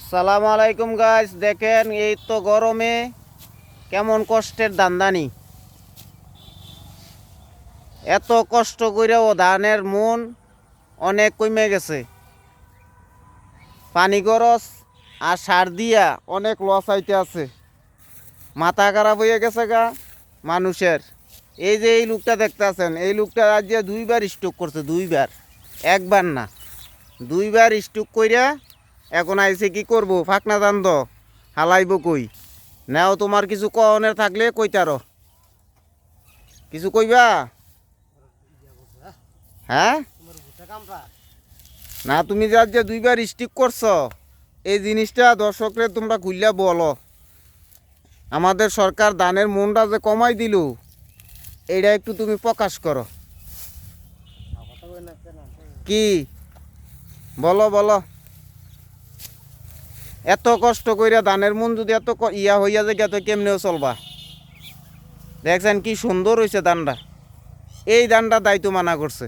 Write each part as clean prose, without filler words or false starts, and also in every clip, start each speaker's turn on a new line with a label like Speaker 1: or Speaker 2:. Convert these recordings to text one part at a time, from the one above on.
Speaker 1: আসসালামু আলাইকুম গাইস, দেখেন এই তো গরমে কেমন কষ্টের ধান্দানি। এত কষ্ট কইরাও ধানের মন অনেক কমে গেছে। পানি খরচ আর সার দিয়া অনেক লস আইতে আছে। মাথা খারাপ হয়ে গেছে গা মানুষের। এই যে এই লোকটা দেখতে আছেন, এই লোকটা আজ যে দুইবার স্ট্রোক করছে, দুইবার, একবার না দুইবার স্ট্রোক কইরা এখন আইসে কি করবো, ফাঁকনা দান্দ হালাইব কই। নাও তোমার কিছু কনের থাকলে কইতারো, কিছু কইবা? হ্যাঁ না, তুমি যে আজ যে দুইবার স্ট্রিক করছো, এই জিনিসটা দর্শকরে তোমরা খুললা বলো। আমাদের সরকার ধানের মনটা যে কমাই দিল, এইটা একটু তুমি প্রকাশ করো। কি বলো বলো। এত কষ্ট কইরা ধানের মন যদি এত ইয়া হইয়া যায় তো কেমনেও চলবা। দেখছেন কি সুন্দর হয়েছে ধানটা, এই ধানটা দায়িত্ব মানা করছে।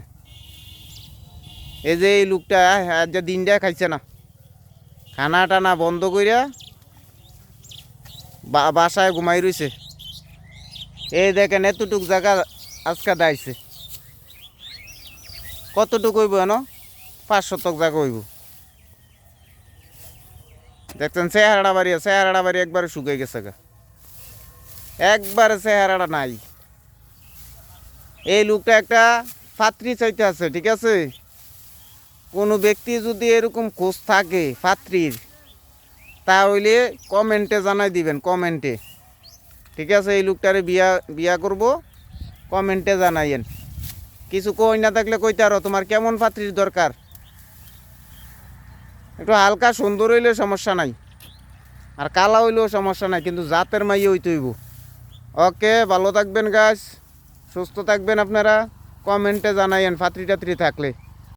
Speaker 1: এই যে এই লোকটা যে দিনটা খাইছে না, খানা টানা বন্ধ কইরা বাসায় ঘুমাই রইছে। এই দেখেন এতটুক জায়গা আজকে দাইছে, কতটুকু হইব এনো, 5 শতক জায়গা হইব। দেখছেন চেহারাটা বাড়ি একবারে শুকিয়ে গেছে গা, একবারে চেহারাটা নাই। এই লোকটা একটা পাত্রী চাইতে আছে, ঠিক আছে? কোনো ব্যক্তি যদি এরকম খোঁজ থাকে পাত্রীর, তাহলে কমেন্টে জানাই দিবেন, কমেন্টে, ঠিক আছে? এই লোকটারে বিয়া করব, কমেন্টে জানাইয়েন। কিছু কই না থাকলে কইতে আরো তোমার কেমন পাত্রীর দরকার। একটু হালকা সুন্দর হইলে সমস্যা নাই, আর কালা হইলেও সমস্যা নাই, কিন্তু জাতের মাইয়ে হইতে হইব। ওকে, ভালো থাকবেন গাছ, সুস্থ থাকবেন আপনারা। কমেন্টে জানাইয়েন পাত্রী টাত্রী থাকলে।